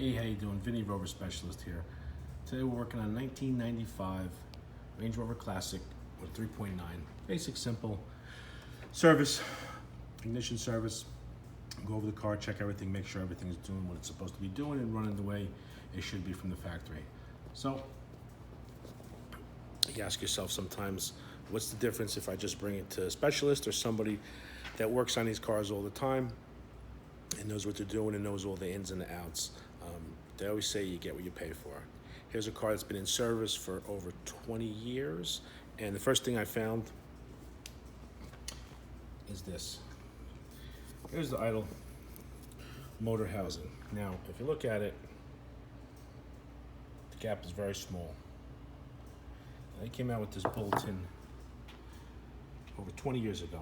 Hey, how you doing? Vinny, Rover Specialist here. Today we're working on a 1995 Range Rover Classic with 3.9. Basic, simple service, ignition service. Go over the car, check everything, make sure everything's doing what it's supposed to be doing and running the way it should be from the factory. So, you ask yourself sometimes, what's the difference if I just bring it to a specialist or somebody that works on these cars all the time and knows what they're doing and knows all the ins and the outs. They always say you get what you pay for. Here's a car that's been in service for over 20 years, and the first thing I found is this. Here's the idle motor housing. Now, if you look at it, the gap is very small. They came out with this bulletin over 20 years ago.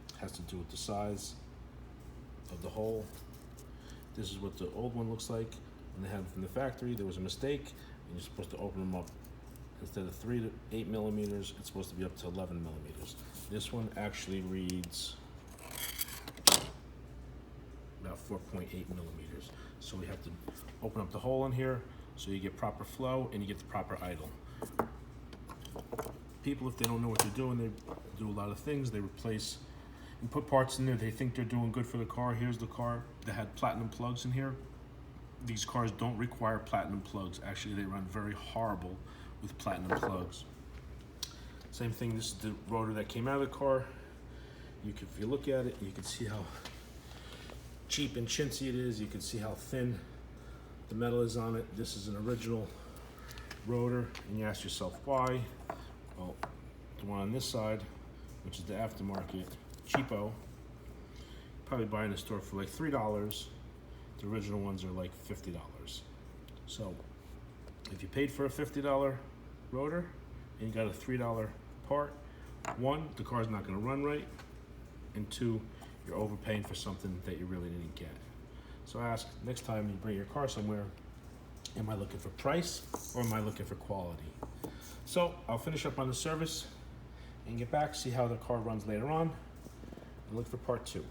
It has to do with the size of the hole. This is what the old one looks like. When they had it from the factory, there was a mistake, and you're supposed to open them up. Instead of 3 to 8 millimeters, it's supposed to be up to 11 millimeters. This one actually reads about 4.8 millimeters. So we have to open up the hole in here so you get proper flow and you get the proper idle. People, if they don't know what they're doing, they do a lot of things. They replace and put parts in there. They think they're doing good for the car. Here's the car that had platinum plugs in here. These cars don't require platinum plugs. Actually, they run very horrible with platinum plugs. Same thing, this is the rotor that came out of the car. If you look at it, you can see how cheap and chintzy it is. You can see how thin the metal is on it. This is an original rotor, and you ask yourself why. Well, the one on this side, which is the aftermarket, cheapo, probably buy in the store for like $3. The original ones are like $50. So if you paid for a $50 rotor and you got a $3 part, one, the car's not going to run right, and two, you're overpaying for something that you really didn't get. So ask next time you bring your car somewhere, am I looking for price or am I looking for quality? So I'll finish up on the service and get back, see how the car runs later on, and look for part 2.